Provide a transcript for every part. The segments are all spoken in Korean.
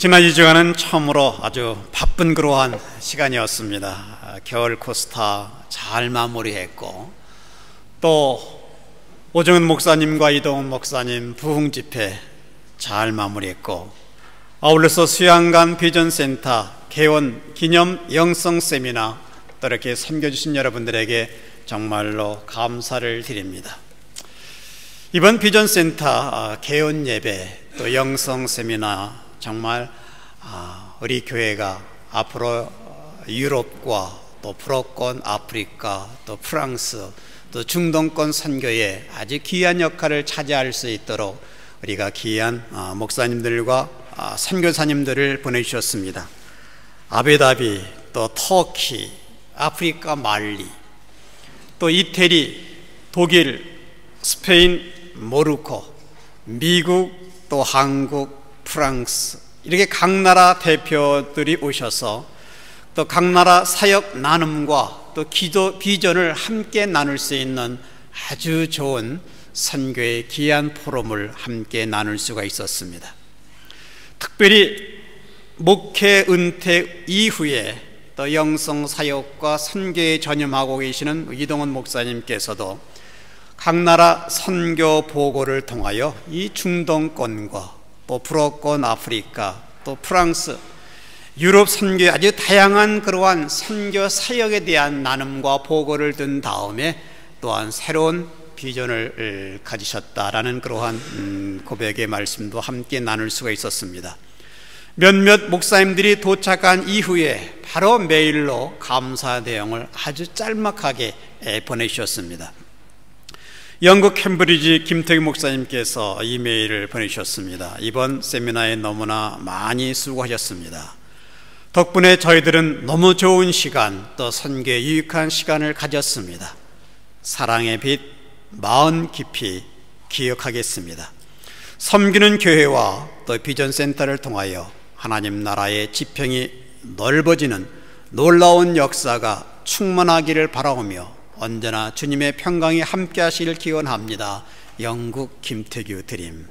지난 2주간은 처음으로 아주 바쁜 그러한 시간이었습니다. 겨울 코스타 잘 마무리했고, 또 오정은 목사님과 이동훈 목사님 부흥 집회 잘 마무리했고, 아울러서 수양관 비전센터 개원 기념 영성 세미나 또 이렇게 섬겨주신 여러분들에게 정말로 감사를 드립니다. 이번 비전센터 개원 예배 또 영성 세미나 정말 우리 교회가 앞으로 유럽과 또 불어권 아프리카 또 프랑스 또 중동권 선교에 아주 귀한 역할을 차지할 수 있도록 우리가 귀한 목사님들과 선교사님들을 보내주셨습니다. 아부다비 또 터키 아프리카 말리 또 이태리 독일 스페인 모로코 미국 또 한국 프랑스 이렇게 각 나라 대표들이 오셔서 또 각 나라 사역 나눔과 또 기도 비전을 함께 나눌 수 있는 아주 좋은 선교의 귀한 포럼을 함께 나눌 수가 있었습니다. 특별히 목회 은퇴 이후에 또 영성 사역과 선교에 전념하고 계시는 이동훈 목사님께서도 각 나라 선교 보고를 통하여 이 중동권과 또 불어권 아프리카 또 프랑스 유럽 선교의 아주 다양한 그러한 선교 사역에 대한 나눔과 보고를 든 다음에 또한 새로운 비전을 가지셨다라는 그러한 고백의 말씀도 함께 나눌 수가 있었습니다. 몇몇 목사님들이 도착한 이후에 바로 메일로 감사 내용을 아주 짤막하게 보내주셨습니다. 영국 캠브리지 김태규 목사님께서 이메일을 보내주셨습니다. 이번 세미나에 너무나 많이 수고하셨습니다. 덕분에 저희들은 너무 좋은 시간 또 선교에 유익한 시간을 가졌습니다. 사랑의 빛 마음 깊이 기억하겠습니다. 섬기는 교회와 또 비전센터를 통하여 하나님 나라의 지평이 넓어지는 놀라운 역사가 충만하기를 바라오며 언제나 주님의 평강이 함께 하시길 기원합니다. 영국 김태규 드림.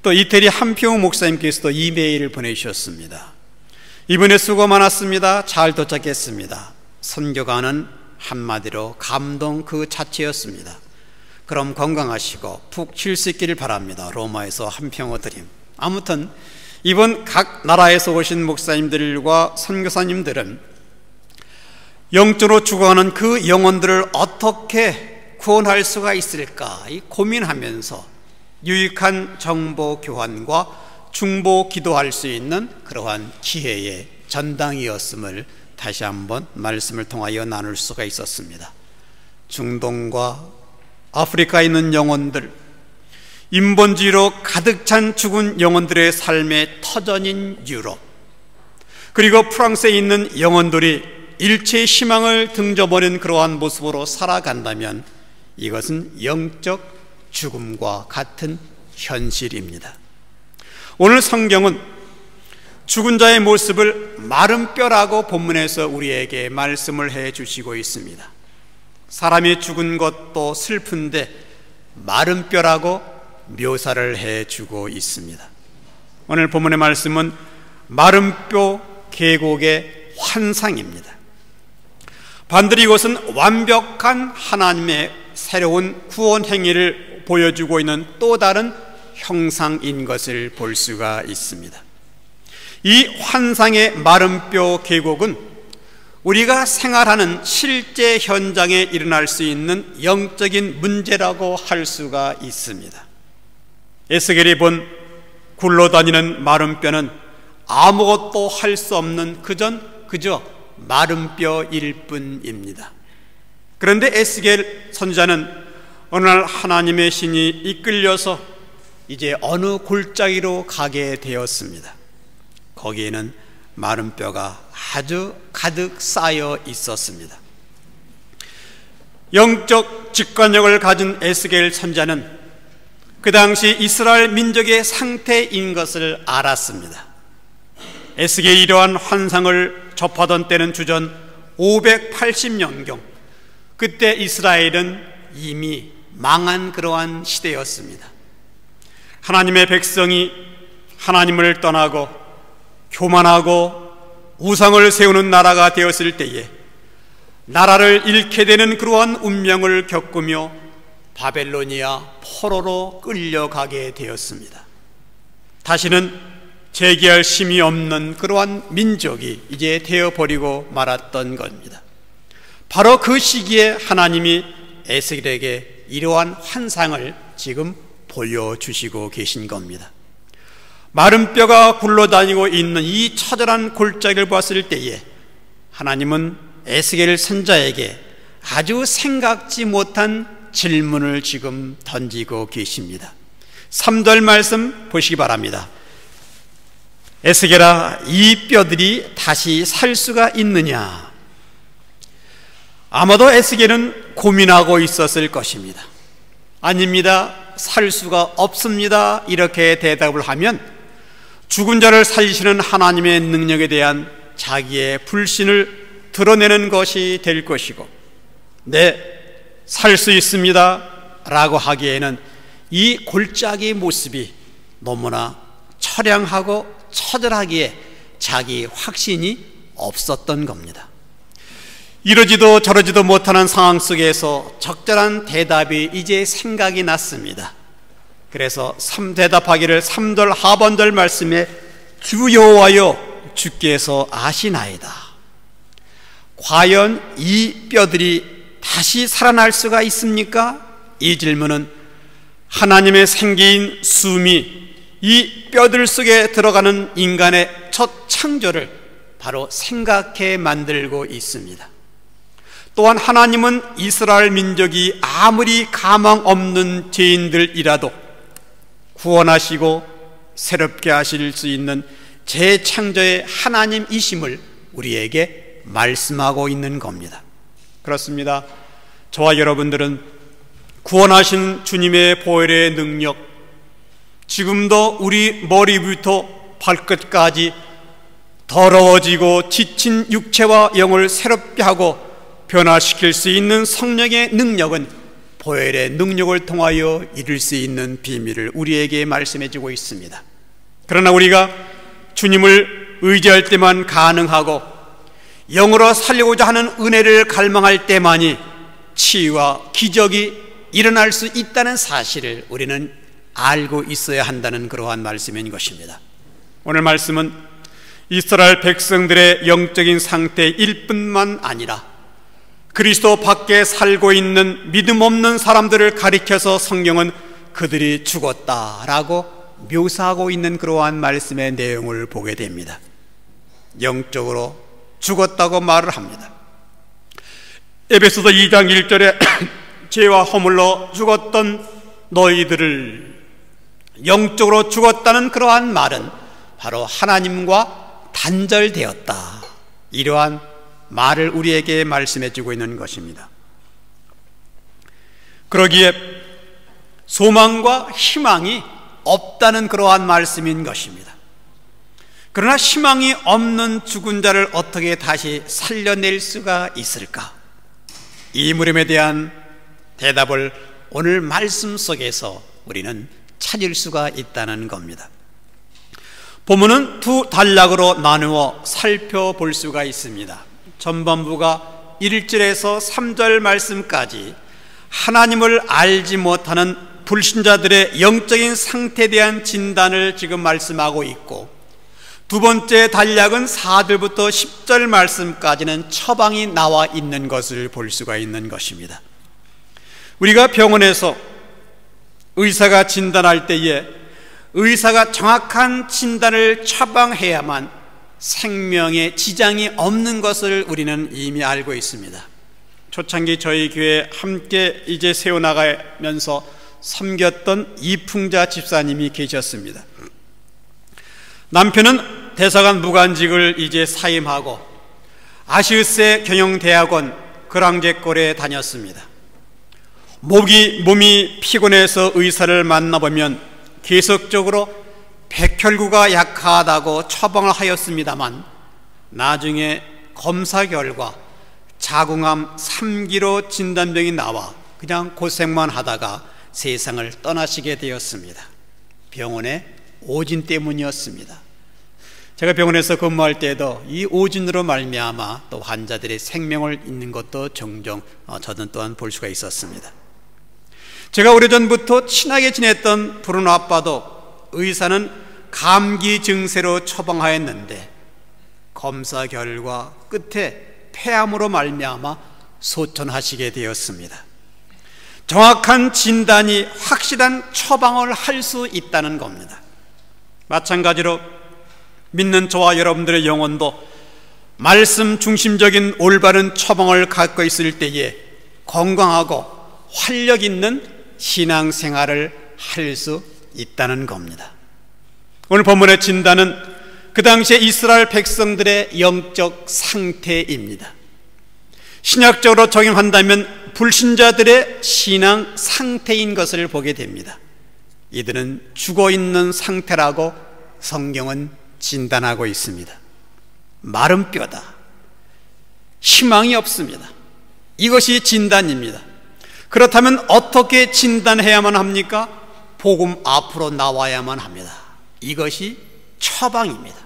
또 이태리 한평 목사님께서도 이메일을 보내주셨습니다. 이번에 수고 많았습니다. 잘 도착했습니다. 선교가는 한마디로 감동 그 자체였습니다. 그럼 건강하시고 푹 쉴 수 있기를 바랍니다. 로마에서 한평호 드림. 아무튼 이번 각 나라에서 오신 목사님들과 선교사님들은 영적으로 죽어가는 그 영혼들을 어떻게 구원할 수가 있을까 고민하면서 유익한 정보 교환과 중보 기도할 수 있는 그러한 기회의 전당이었음을 다시 한번 말씀을 통하여 나눌 수가 있었습니다. 중동과 아프리카에 있는 영혼들, 인본주의로 가득 찬 죽은 영혼들의 삶의 터전인 유럽, 그리고 프랑스에 있는 영혼들이 일체의 희망을 등져버린 그러한 모습으로 살아간다면 이것은 영적 죽음과 같은 현실입니다. 오늘 성경은 죽은 자의 모습을 마른 뼈라고 본문에서 우리에게 말씀을 해 주시고 있습니다. 사람이 죽은 것도 슬픈데 마른 뼈라고 묘사를 해 주고 있습니다. 오늘 본문의 말씀은 마른 뼈 계곡의 환상입니다. 반드시 이것은 완벽한 하나님의 새로운 구원 행위를 보여주고 있는 또 다른 형상인 것을 볼 수가 있습니다. 이 환상의 마른 뼈 계곡은 우리가 생활하는 실제 현장에 일어날 수 있는 영적인 문제라고 할 수가 있습니다. 에스겔이 본 굴러다니는 마른 뼈는 아무것도 할 수 없는 그저 마른 뼈일 뿐입니다. 그런데 에스겔 선지자는 어느 날 하나님의 신이 이끌려서 이제 어느 골짜기로 가게 되었습니다. 거기에는 마른 뼈가 아주 가득 쌓여 있었습니다. 영적 직관력을 가진 에스겔 선지자는 그 당시 이스라엘 민족의 상태인 것을 알았습니다. 에스겔이 이러한 환상을 접하던 때는 주전 580년경, 그때 이스라엘은 이미 망한 그러한 시대였습니다. 하나님의 백성이 하나님을 떠나고 교만하고 우상을 세우는 나라가 되었을 때에 나라를 잃게 되는 그러한 운명을 겪으며 바벨로니아 포로로 끌려가게 되었습니다. 다시는 재기할 힘이 없는 그러한 민족이 이제 되어버리고 말았던 겁니다. 바로 그 시기에 하나님이 에스겔에게 이러한 환상을 지금 보여주시고 계신 겁니다. 마른 뼈가 굴러다니고 있는 이 처절한 골짜기를 봤을 때에 하나님은 에스겔 선자에게 아주 생각지 못한 질문을 지금 던지고 계십니다. 3절 말씀 보시기 바랍니다. 에스겔아, 이 뼈들이 다시 살 수가 있느냐? 아마도 에스겔은 고민하고 있었을 것입니다. 아닙니다, 살 수가 없습니다, 이렇게 대답을 하면 죽은 자를 살리시는 하나님의 능력에 대한 자기의 불신을 드러내는 것이 될 것이고, 네, 살 수 있습니다 라고 하기에는 이 골짜기 모습이 너무나 처량하고 처절하기에 자기 확신이 없었던 겁니다. 이러지도 저러지도 못하는 상황 속에서 적절한 대답이 이제 생각이 났습니다. 그래서 대답하기를 3절 하반절 말씀에 주 여호와여, 주께서 아시나이다. 과연 이 뼈들이 다시 살아날 수가 있습니까? 이 질문은 하나님의 생기인 숨이 이 뼈들 속에 들어가는 인간의 첫 창조를 바로 생각해 만들고 있습니다. 또한 하나님은 이스라엘 민족이 아무리 가망 없는 죄인들이라도 구원하시고 새롭게 하실 수 있는 재창조의 하나님이심을 우리에게 말씀하고 있는 겁니다. 그렇습니다. 저와 여러분들은 구원하신 주님의 보혈의 능력, 지금도 우리 머리부터 발끝까지 더러워지고 지친 육체와 영을 새롭게 하고 변화시킬 수 있는 성령의 능력은 보혈의 능력을 통하여 이룰 수 있는 비밀을 우리에게 말씀해 주고 있습니다. 그러나 우리가 주님을 의지할 때만 가능하고 영으로 살려고자 하는 은혜를 갈망할 때만이 치유와 기적이 일어날 수 있다는 사실을 우리는 알고 있어야 한다는 그러한 말씀인 것입니다. 오늘 말씀은 이스라엘 백성들의 영적인 상태일 뿐만 아니라 그리스도 밖에 살고 있는 믿음 없는 사람들을 가리켜서 성경은 그들이 죽었다라고 묘사하고 있는 그러한 말씀의 내용을 보게 됩니다. 영적으로 죽었다고 말을 합니다. 에베소서 2장 1절에 죄와 허물로 죽었던 너희들을 영적으로 죽었다는 그러한 말은 바로 하나님과 단절되었다, 이러한 말을 우리에게 말씀해 주고 있는 것입니다. 그러기에 소망과 희망이 없다는 그러한 말씀인 것입니다. 그러나 희망이 없는 죽은 자를 어떻게 다시 살려낼 수가 있을까? 이 물음에 대한 대답을 오늘 말씀 속에서 우리는 찾을 수가 있다는 겁니다. 본문은 두 단락으로 나누어 살펴볼 수가 있습니다. 전반부가 1절에서 3절 말씀까지 하나님을 알지 못하는 불신자들의 영적인 상태에 대한 진단을 지금 말씀하고 있고, 두 번째 단락은 4절부터 10절 말씀까지는 처방이 나와 있는 것을 볼 수가 있는 것입니다. 우리가 병원에서 의사가 진단할 때에 의사가 정확한 진단을 처방해야만 생명에 지장이 없는 것을 우리는 이미 알고 있습니다. 초창기 저희 교회에 함께 이제 세워나가면서 섬겼던 이풍자 집사님이 계셨습니다. 남편은 대사관 무관직을 이제 사임하고 아시우스의 경영대학원 그랑제골에 다녔습니다. 몸이 피곤해서 의사를 만나보면 계속적으로 백혈구가 약하다고 처방을 하였습니다만, 나중에 검사 결과 자궁암 3기로 진단병이 나와 그냥 고생만 하다가 세상을 떠나시게 되었습니다. 병원의 오진 때문이었습니다. 제가 병원에서 근무할 때에도 이 오진으로 말미암아 또 환자들의 생명을 잇는 것도 종종 저는 또한 볼 수가 있었습니다. 제가 오래전부터 친하게 지냈던 브루노 아빠도 의사는 감기 증세로 처방하였는데 검사 결과 끝에 폐암으로 말미암아 소천하시게 되었습니다. 정확한 진단이 확실한 처방을 할 수 있다는 겁니다. 마찬가지로 믿는 저와 여러분들의 영혼도 말씀 중심적인 올바른 처방을 갖고 있을 때에 건강하고 활력 있는 신앙생활을 할 수 있다는 겁니다. 오늘 본문의 진단은 그 당시에 이스라엘 백성들의 영적 상태입니다. 신약적으로 적용한다면 불신자들의 신앙 상태인 것을 보게 됩니다. 이들은 죽어있는 상태라고 성경은 진단하고 있습니다. 마른 뼈다. 희망이 없습니다. 이것이 진단입니다. 그렇다면 어떻게 진단해야만 합니까? 복음 앞으로 나와야만 합니다. 이것이 처방입니다.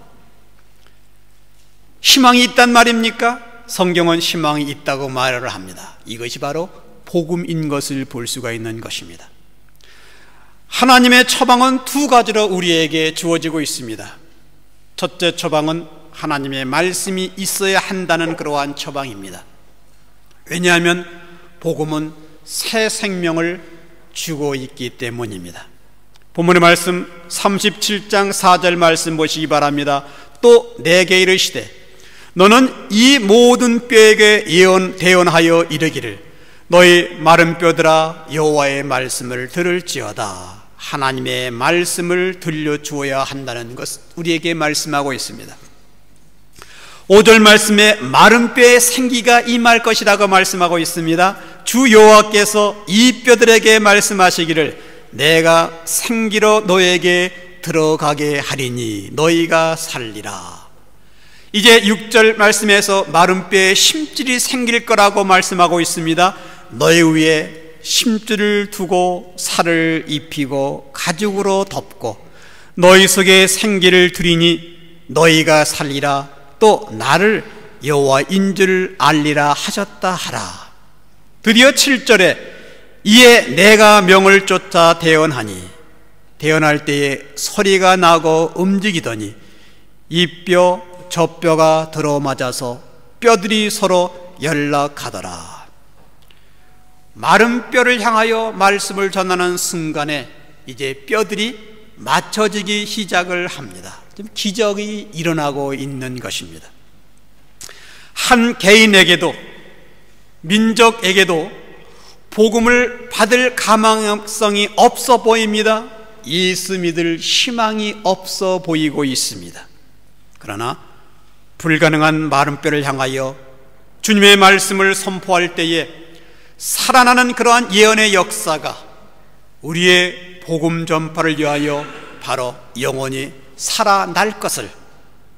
희망이 있단 말입니까? 성경은 희망이 있다고 말을 합니다. 이것이 바로 복음인 것을 볼 수가 있는 것입니다. 하나님의 처방은 두 가지로 우리에게 주어지고 있습니다. 첫째 처방은 하나님의 말씀이 있어야 한다는 그러한 처방입니다. 왜냐하면 복음은 새 생명을 주고 있기 때문입니다. 본문의 말씀 37장 4절 말씀 보시기 바랍니다. 또 내게 이르시되 너는 이 모든 뼈에게 대언하여 이르기를 너희 마른 뼈들아 여호와의 말씀을 들을지어다. 하나님의 말씀을 들려주어야 한다는 것 우리에게 말씀하고 있습니다. 5절 말씀에 마른 뼈에 생기가 임할 것이라고 말씀하고 있습니다. 주 여호와께서 이 뼈들에게 말씀하시기를 내가 생기로 너에게 들어가게 하리니 너희가 살리라. 이제 6절 말씀에서 마른 뼈에 심줄이 생길 거라고 말씀하고 있습니다. 너희 위에 심줄을 두고 살을 입히고 가죽으로 덮고 너희 속에 생기를 두리니 너희가 살리라. 또 나를 여호와인 줄 알리라 하셨다 하라. 드디어 7절에 이에 내가 명을 쫓아 대언하니 대언할 때에 소리가 나고 움직이더니 이 뼈 저 뼈가 들어맞아서 뼈들이 서로 연락하더라. 마른 뼈를 향하여 말씀을 전하는 순간에 이제 뼈들이 맞춰지기 시작을 합니다. 지금 기적이 일어나고 있는 것입니다. 한 개인에게도 민족에게도 복음을 받을 가망성이 없어 보입니다. 예수 믿을 희망이 없어 보이고 있습니다. 그러나 불가능한 마른 뼈를 향하여 주님의 말씀을 선포할 때에 살아나는 그러한 예언의 역사가 우리의 복음 전파를 위하여 바로 영원히 살아날 것을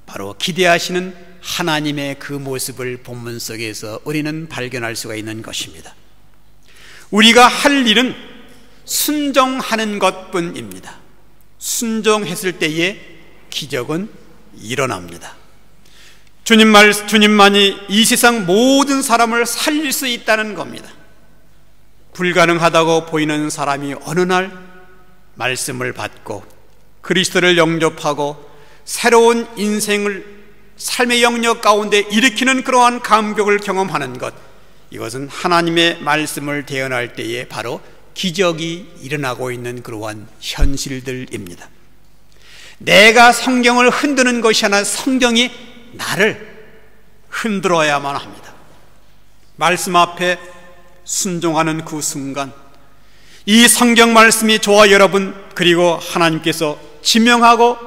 바로 기대하시는 하나님의 그 모습을 본문 속에서 우리는 발견할 수가 있는 것입니다. 우리가 할 일은 순종하는 것뿐입니다. 순종했을 때에 기적은 일어납니다. 주님만이 이 세상 모든 사람을 살릴 수 있다는 겁니다. 불가능하다고 보이는 사람이 어느 날 말씀을 받고 그리스도를 영접하고 새로운 인생을 삶의 영역 가운데 일으키는 그러한 감격을 경험하는 것, 이것은 하나님의 말씀을 대언할 때에 바로 기적이 일어나고 있는 그러한 현실들입니다. 내가 성경을 흔드는 것이 아니라 성경이 나를 흔들어야만 합니다. 말씀 앞에 순종하는 그 순간 이 성경 말씀이 저와 여러분 그리고 하나님께서 지명하고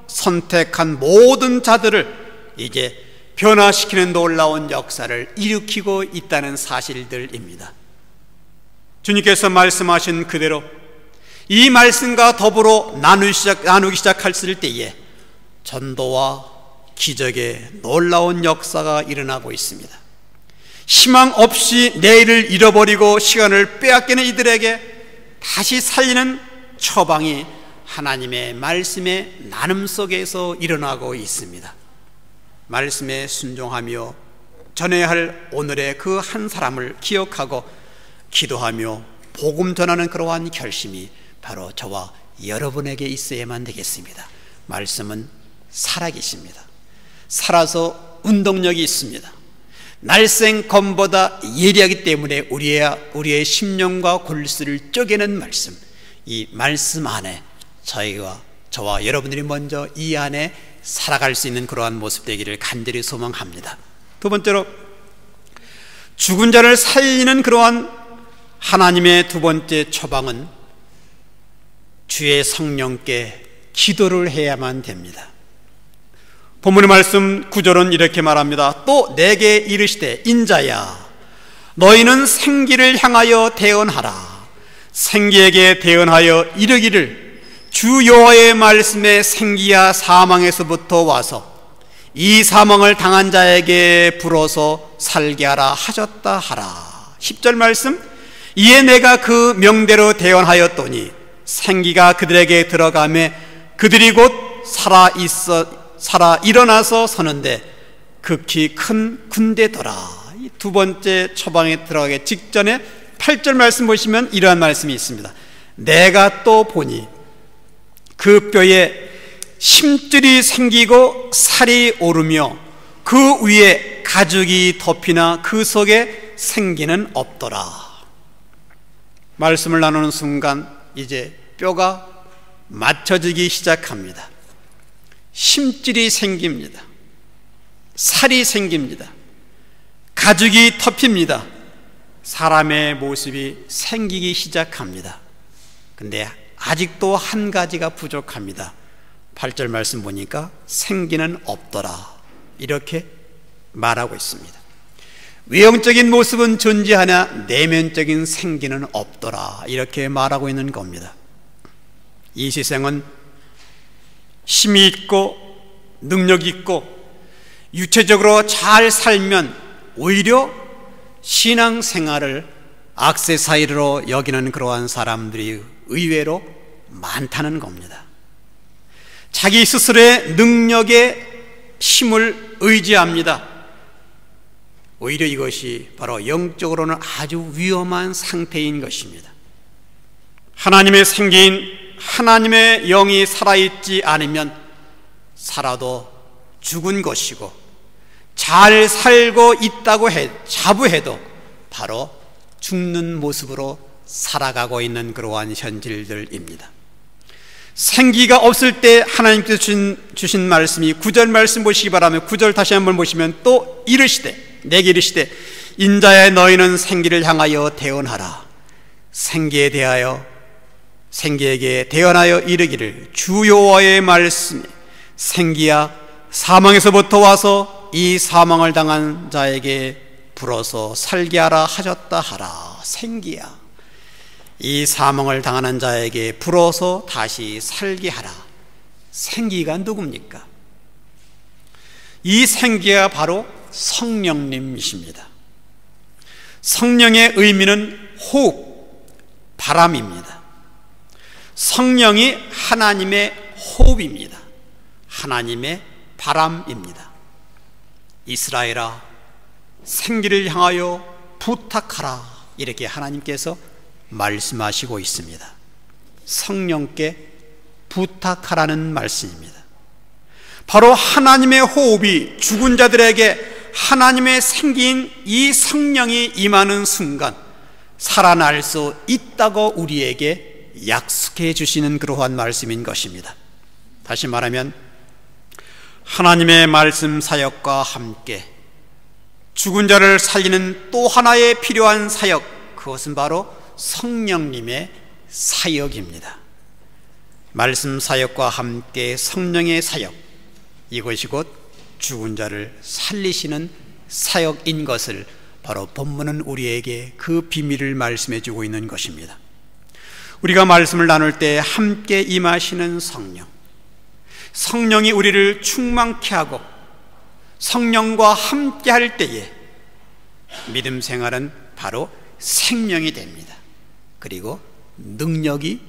선택한 모든 자들을 이제 변화시키는 놀라운 역사를 일으키고 있다는 사실들입니다. 주님께서 말씀하신 그대로 이 말씀과 더불어 나누기 시작했을 때에 전도와 기적의 놀라운 역사가 일어나고 있습니다. 희망 없이 내일을 잃어버리고 시간을 빼앗기는 이들에게 다시 살리는 처방이 하나님의 말씀의 나눔 속에서 일어나고 있습니다. 말씀에 순종하며 전해야 할 오늘의 그 한 사람을 기억하고 기도하며 복음 전하는 그러한 결심이 바로 저와 여러분에게 있어야만 되겠습니다. 말씀은 살아계십니다. 살아서 운동력이 있습니다. 날쌘 검보다 예리하기 때문에 우리의 심령과 골수를 쪼개는 말씀, 이 말씀 안에 저와 여러분들이 먼저 이 안에 살아갈 수 있는 그러한 모습 되기를 간절히 소망합니다. 두 번째로, 죽은 자를 살리는 그러한 하나님의 두 번째 처방은 주의 성령께 기도를 해야만 됩니다. 본문의 말씀 9절은 이렇게 말합니다. 또 내게 이르시되 인자야 너희는 생기를 향하여 대언하라. 생기에게 대언하여 이르기를 주 여호와의 말씀에 생기야 사망에서부터 와서 이 사망을 당한 자에게 불어서 살게 하라 하셨다 하라. 10절 말씀, 이에 내가 그 명대로 대언하였더니 생기가 그들에게 들어가매 그들이 곧 살아 일어나서 서는데 극히 큰 군대더라. 이 두 번째 처방에 들어가기 직전에 8절 말씀 보시면 이러한 말씀이 있습니다. 내가 또 보니 그 뼈에 심줄이 생기고 살이 오르며 그 위에 가죽이 덮이나 그 속에 생기는 없더라. 말씀을 나누는 순간 이제 뼈가 맞춰지기 시작합니다. 심줄이 생깁니다. 살이 생깁니다. 가죽이 덮입니다. 사람의 모습이 생기기 시작합니다. 근데 아직도 한 가지가 부족합니다. 8절 말씀 보니까 생기는 없더라 이렇게 말하고 있습니다. 외형적인 모습은 존재하나 내면적인 생기는 없더라 이렇게 말하고 있는 겁니다. 이 세상은 힘이 있고 능력이 있고 유체적으로 잘 살면 오히려 신앙생활을 액세서리로 여기는 그러한 사람들이 의외로 많다는 겁니다. 자기 스스로의 능력에 힘을 의지합니다. 오히려 이것이 바로 영적으로는 아주 위험한 상태인 것입니다. 하나님의 생기인 하나님의 영이 살아있지 않으면 살아도 죽은 것이고 잘 살고 있다고 자부해도 바로 죽는 모습으로 살아가고 있는 그러한 현실들입니다. 생기가 없을 때 하나님께서 주신 말씀이 9절 말씀 보시기 바라며 9절 다시 한번 보시면 또 이르시되 내게 이르시되 인자야 너희는 생기를 향하여 대언하라. 생기에게 대언하여 이르기를 주 여호와의 말씀에 생기야 사망에서부터 와서 이 사망을 당한 자에게 불어서 살게 하라 하셨다 하라. 생기야 이 사망을 당하는 자에게 불어서 다시 살게 하라. 생기가 누굽니까? 이 생기가 바로 성령님이십니다. 성령의 의미는 호흡, 바람입니다. 성령이 하나님의 호흡입니다. 하나님의 바람입니다. 이스라엘아 생기를 향하여 부탁하라 이렇게 하나님께서 말씀하시고 있습니다. 성령께 부탁하라는 말씀입니다. 바로 하나님의 호흡이 죽은 자들에게 하나님의 생기인 이 성령이 임하는 순간 살아날 수 있다고 우리에게 약속해 주시는 그러한 말씀인 것입니다. 다시 말하면 하나님의 말씀 사역과 함께 죽은 자를 살리는 또 하나의 필요한 사역, 그것은 바로 성령님의 사역입니다. 말씀 사역과 함께 성령의 사역, 이것이 곧 죽은 자를 살리시는 사역인 것을 바로 본문은 우리에게 그 비밀을 말씀해 주고 있는 것입니다. 우리가 말씀을 나눌 때 함께 임하시는 성령, 성령이 우리를 충만케 하고 성령과 함께 할 때에 믿음 생활은 바로 생명이 됩니다. 그리고 능력이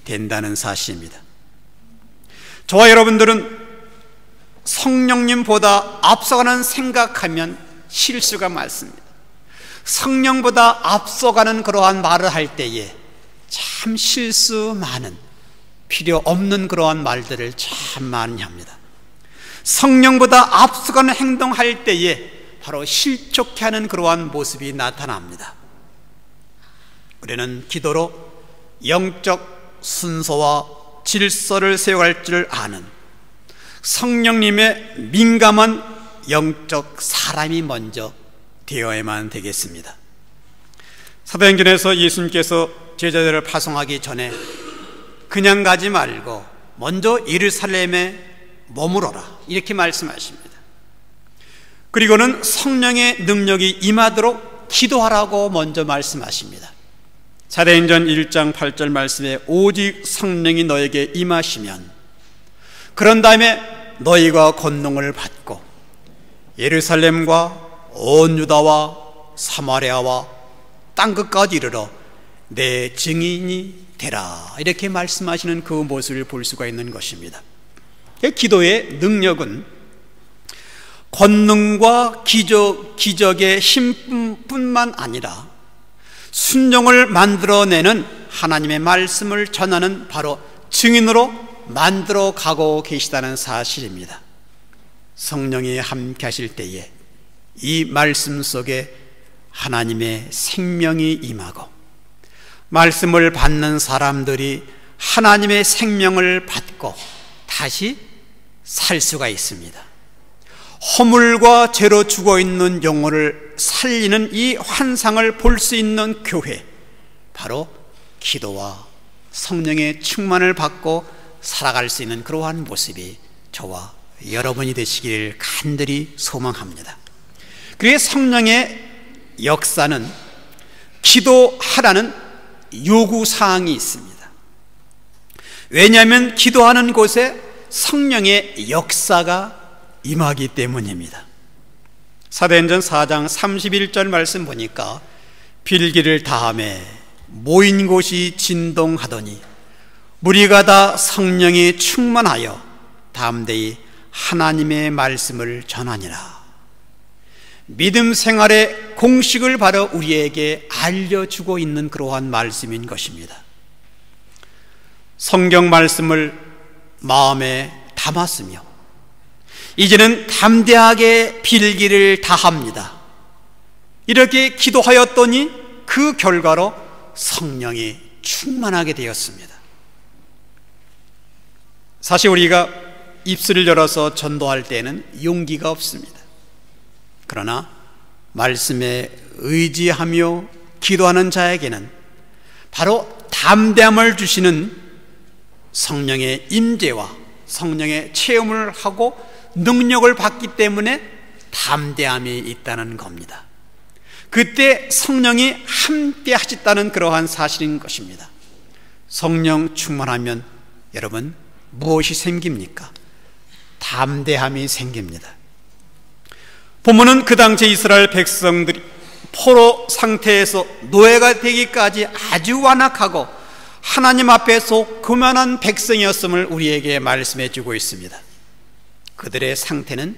된다는 사실입니다. 저와 여러분들은 성령님보다 앞서가는 생각하면 실수가 많습니다. 성령보다 앞서가는 그러한 말을 할 때에 참 실수 많은, 필요 없는 그러한 말들을 참 많이 합니다. 성령보다 앞서가는 행동할 때에 바로 실족해 하는 그러한 모습이 나타납니다. 우리는 기도로 영적 순서와 질서를 세워갈 줄 아는 성령님의 민감한 영적 사람이 먼저 되어야만 되겠습니다. 사도행전에서 예수님께서 제자들을 파송하기 전에 그냥 가지 말고 먼저 예루살렘에 머무러라 이렇게 말씀하십니다. 그리고는 성령의 능력이 임하도록 기도하라고 먼저 말씀하십니다. 사도행전 1장 8절 말씀에 오직 성령이 너에게 임하시면 그런 다음에 너희가 권능을 받고 예루살렘과 온 유다와 사마리아와 땅끝까지 이르러 내 증인이 되라 이렇게 말씀하시는 그 모습을 볼 수가 있는 것입니다. 기도의 능력은 권능과 기적의 힘뿐만 아니라 순종을 만들어내는 하나님의 말씀을 전하는 바로 증인으로 만들어 가고 계시다는 사실입니다. 성령이 함께 하실 때에 이 말씀 속에 하나님의 생명이 임하고 말씀을 받는 사람들이 하나님의 생명을 받고 다시 살 수가 있습니다. 허물과 죄로 죽어있는 영혼을 살리는 이 환상을 볼 수 있는 교회, 바로 기도와 성령의 충만을 받고 살아갈 수 있는 그러한 모습이 저와 여러분이 되시길 간절히 소망합니다. 그리고 성령의 역사는 기도하라는 요구사항이 있습니다. 왜냐하면 기도하는 곳에 성령의 역사가 임하기 때문입니다. 사도행전 4장 31절 말씀 보니까 빌기를 다하매 모인 곳이 진동하더니 무리가 다 성령이 충만하여 담대히 하나님의 말씀을 전하니라. 믿음 생활의 공식을 바로 우리에게 알려주고 있는 그러한 말씀인 것입니다. 성경 말씀을 마음에 담았으며 이제는 담대하게 빌기를 다합니다. 이렇게 기도하였더니 그 결과로 성령이 충만하게 되었습니다. 사실 우리가 입술을 열어서 전도할 때는 용기가 없습니다. 그러나 말씀에 의지하며 기도하는 자에게는 바로 담대함을 주시는 성령의 임재와 성령의 체험을 하고 능력을 받기 때문에 담대함이 있다는 겁니다. 그때 성령이 함께 하셨다는 그러한 사실인 것입니다. 성령 충만하면 여러분 무엇이 생깁니까? 담대함이 생깁니다. 본문은 그 당시 이스라엘 백성들이 포로 상태에서 노예가 되기까지 아주 완악하고 하나님 앞에서 교만한 백성이었음을 우리에게 말씀해 주고 있습니다. 그들의 상태는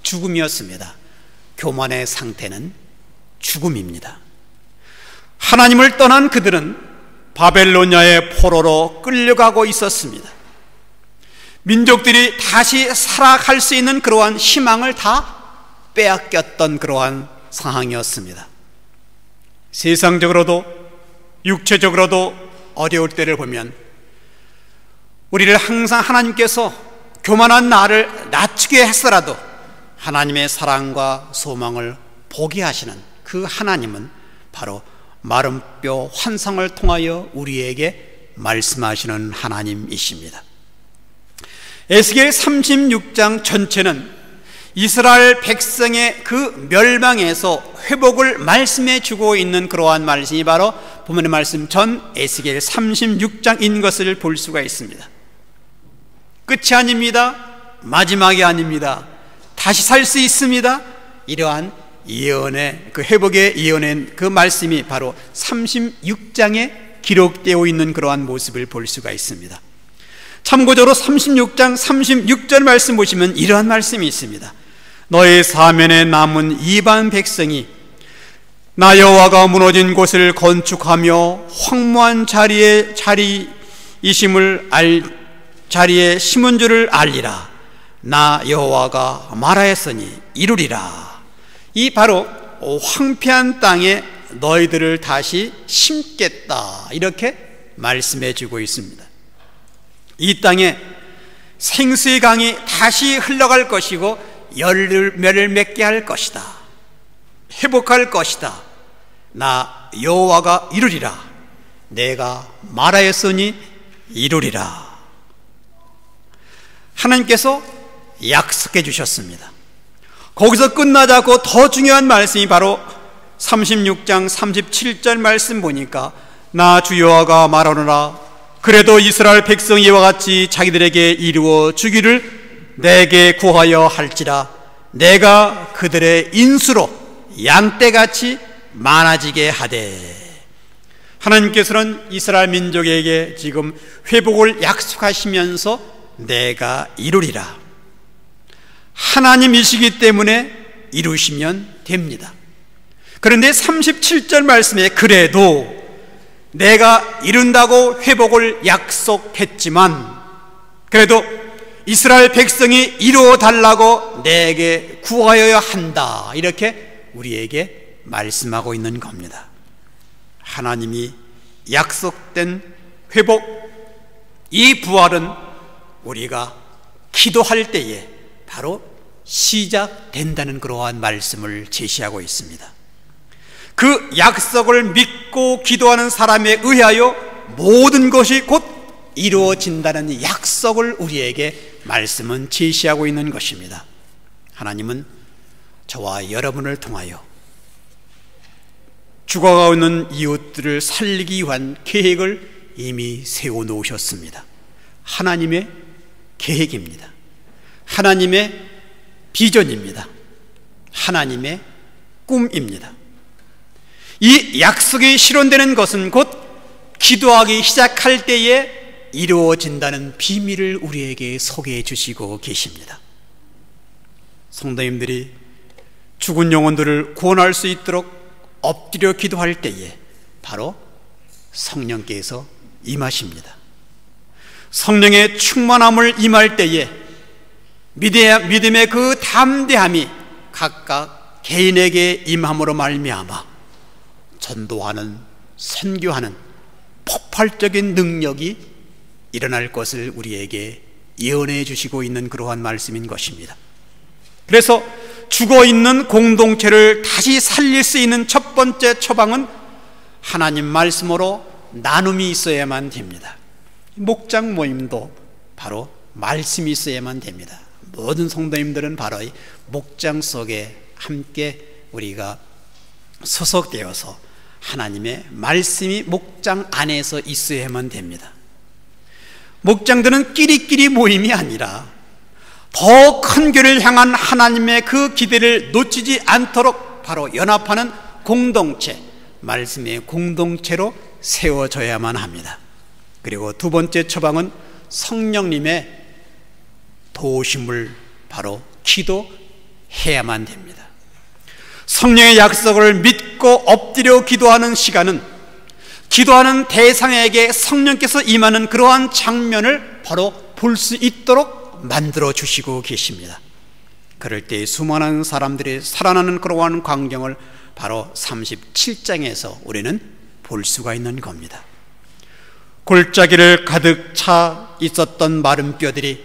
죽음이었습니다. 교만의 상태는 죽음입니다. 하나님을 떠난 그들은 바벨로니아의 포로로 끌려가고 있었습니다. 민족들이 다시 살아갈 수 있는 그러한 희망을 다 빼앗겼던 그러한 상황이었습니다. 세상적으로도 육체적으로도 어려울 때를 보면 우리를 항상 하나님께서 교만한 나를 낮추게 했더라도 하나님의 사랑과 소망을 보게 하시는 그 하나님은 바로 마른 뼈 환상을 통하여 우리에게 말씀하시는 하나님이십니다. 에스겔 36장 전체는 이스라엘 백성의 그 멸망에서 회복을 말씀해 주고 있는 그러한 말씀이 바로 본문의 말씀 전 에스겔 36장인 것을 볼 수가 있습니다. 끝이 아닙니다. 마지막이 아닙니다. 다시 살 수 있습니다. 이러한 예언의 그 회복의 예언의 그 말씀이 바로 36장에 기록되어 있는 그러한 모습을 볼 수가 있습니다. 참고적으로 36장 36절 말씀 보시면 이러한 말씀이 있습니다. 너의 사면에 남은 이방 백성이 나 여호와가 무너진 곳을 건축하며 황무한 자리에 자리에 심은 줄을 알리라. 나 여호와가 말하였으니 이루리라. 이 바로 황폐한 땅에 너희들을 다시 심겠다, 이렇게 말씀해 주고 있습니다. 이 땅에 생수의 강이 다시 흘러갈 것이고 열매를 맺게 할 것이다, 회복할 것이다. 나 여호와가 이루리라. 내가 말하였으니 이루리라. 하나님께서 약속해 주셨습니다. 거기서 끝나지 않고 더 중요한 말씀이 바로 36장 37절 말씀 보니까 나 주 여호와가 말하노라. 그래도 이스라엘 백성 이와 같이 자기들에게 이루어 주기를 내게 구하여 할지라. 내가 그들의 인수로 양떼같이 많아지게 하되. 하나님께서는 이스라엘 민족에게 지금 회복을 약속하시면서 내가 이루리라. 하나님이시기 때문에 이루시면 됩니다. 그런데 37절 말씀에 그래도 내가 이룬다고 회복을 약속했지만 그래도 이스라엘 백성이 이루어 달라고 내게 구하여야 한다, 이렇게 우리에게 말씀하고 있는 겁니다. 하나님이 약속된 회복, 이 부활은 우리가 기도할 때에 바로 시작된다는 그러한 말씀을 제시하고 있습니다. 그 약속을 믿고 기도하는 사람에 의하여 모든 것이 곧 이루어진다는 약속을 우리에게 말씀은 제시하고 있는 것입니다. 하나님은 저와 여러분을 통하여 죽어가고 있는 이웃들을 살리기 위한 계획을 이미 세워놓으셨습니다. 하나님의 계획입니다. 하나님의 비전입니다. 하나님의 꿈입니다. 이 약속이 실현되는 것은 곧 기도하기 시작할 때에 이루어진다는 비밀을 우리에게 소개해 주시고 계십니다. 성도님들이 죽은 영혼들을 구원할 수 있도록 엎드려 기도할 때에 바로 성령께서 임하십니다. 성령의 충만함을 임할 때에 믿음의 그 담대함이 각각 개인에게 임함으로 말미암아 전도하는, 선교하는 폭발적인 능력이 일어날 것을 우리에게 예언해 주시고 있는 그러한 말씀인 것입니다. 그래서 죽어있는 공동체를 다시 살릴 수 있는 첫 번째 처방은 하나님 말씀으로 나눔이 있어야만 됩니다. 목장 모임도 바로 말씀이 있어야만 됩니다. 모든 성도님들은 바로 이 목장 속에 함께 우리가 소속되어서 하나님의 말씀이 목장 안에서 있어야만 됩니다. 목장들은 끼리끼리 모임이 아니라 더 큰 교회를 향한 하나님의 그 기대를 놓치지 않도록 바로 연합하는 공동체, 말씀의 공동체로 세워져야만 합니다. 그리고 두 번째 처방은 성령님의 도우심을 바로 기도해야만 됩니다. 성령의 약속을 믿고 엎드려 기도하는 시간은 기도하는 대상에게 성령께서 임하는 그러한 장면을 바로 볼 수 있도록 만들어 주시고 계십니다. 그럴 때 수많은 사람들이 살아나는 그러한 광경을 바로 37장에서 우리는 볼 수가 있는 겁니다. 골짜기를 가득 차 있었던 마른 뼈들이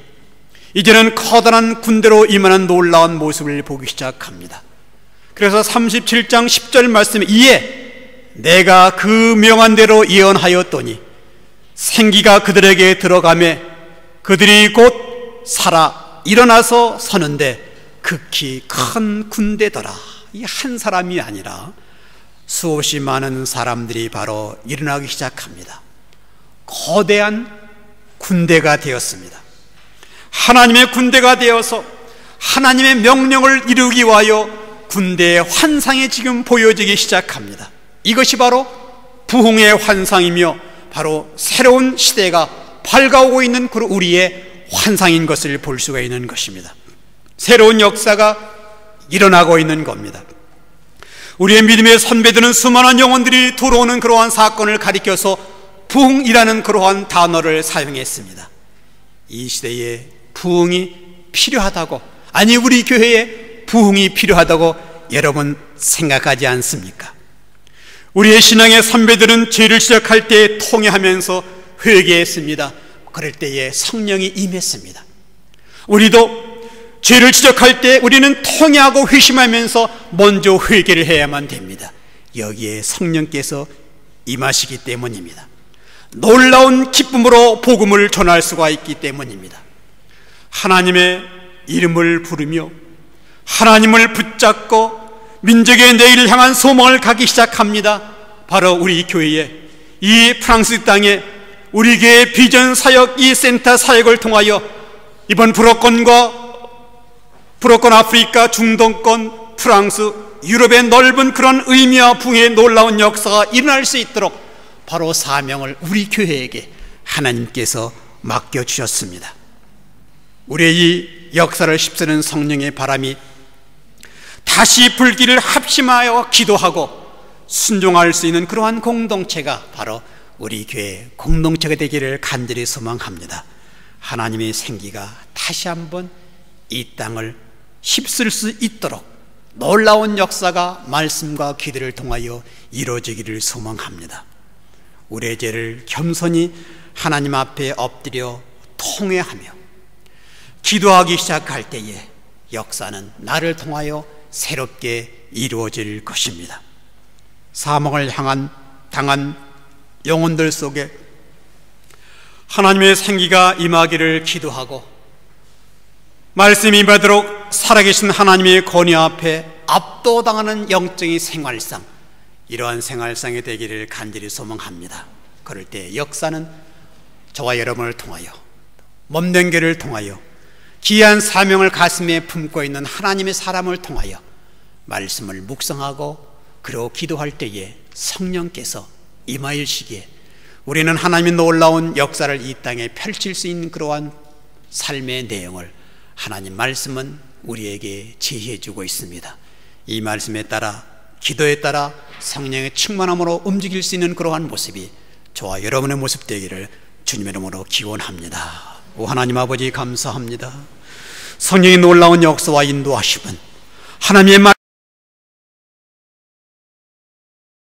이제는 커다란 군대로 임하는 놀라운 모습을 보기 시작합니다. 그래서 37장 10절 말씀에 이에 내가 그 명한 대로 예언하였더니 생기가 그들에게 들어가매 그들이 곧 살아 일어나서 서는데 극히 큰 군대더라. 이 한 사람이 아니라 수없이 많은 사람들이 바로 일어나기 시작합니다. 거대한 군대가 되었습니다. 하나님의 군대가 되어서 하나님의 명령을 이루기 위하여 군대의 환상이 지금 보여지기 시작합니다. 이것이 바로 부흥의 환상이며 바로 새로운 시대가 밝아오고 있는 그 우리의 환상인 것을 볼 수가 있는 것입니다. 새로운 역사가 일어나고 있는 겁니다. 우리의 믿음의 선배들은 수많은 영혼들이 들어오는 그러한 사건을 가리켜서 부흥이라는 그러한 단어를 사용했습니다. 이 시대에 부흥이 필요하다고, 아니 우리 교회에 부흥이 필요하다고 여러분 생각하지 않습니까? 우리의 신앙의 선배들은 죄를 지적할 때 통회하면서 회개했습니다. 그럴 때에 성령이 임했습니다. 우리도 죄를 지적할 때 우리는 통회하고 회심하면서 먼저 회개를 해야만 됩니다. 여기에 성령께서 임하시기 때문입니다. 놀라운 기쁨으로 복음을 전할 수가 있기 때문입니다. 하나님의 이름을 부르며 하나님을 붙잡고 민족의 내일을 향한 소망을 갖기 시작합니다. 바로 우리 교회에, 이 프랑스 땅에 우리 교회의 비전 사역, 이 센터 사역을 통하여 이번 불어권 아프리카, 중동권, 프랑스, 유럽의 넓은 그런 의미와 부흥의 놀라운 역사가 일어날 수 있도록 바로 사명을 우리 교회에게 하나님께서 맡겨주셨습니다. 우리의 이 역사를 휩쓰는 성령의 바람이 다시 불기를 합심하여 기도하고 순종할 수 있는 그러한 공동체가 바로 우리 교회 공동체가 되기를 간절히 소망합니다. 하나님의 생기가 다시 한번 이 땅을 휩쓸 수 있도록 놀라운 역사가 말씀과 기도를 통하여 이루어지기를 소망합니다. 우리의 죄를 겸손히 하나님 앞에 엎드려 통회하며 기도하기 시작할 때에 역사는 나를 통하여 새롭게 이루어질 것입니다. 사망을 당한 영혼들 속에 하나님의 생기가 임하기를 기도하고 말씀이 임하도록 살아계신 하나님의 권위 앞에 압도당하는 영적인 생활상, 이러한 생활상이 되기를 간절히 소망합니다. 그럴 때 역사는 저와 여러분을 통하여, 몸된교를 통하여, 귀한 사명을 가슴에 품고 있는 하나님의 사람을 통하여 말씀을 묵상하고 그리고 기도할 때에 성령께서 임하시기에 우리는 하나님의 놀라운 역사를 이 땅에 펼칠 수 있는 그러한 삶의 내용을 하나님 말씀은 우리에게 제시해 주고 있습니다. 이 말씀에 따라, 기도에 따라 성령의 충만함으로 움직일 수 있는 그러한 모습이 저와 여러분의 모습 되기를 주님의 이름으로 기원합니다. 오 하나님 아버지 감사합니다. 성령의 놀라운 역사와 인도하심은 하나님의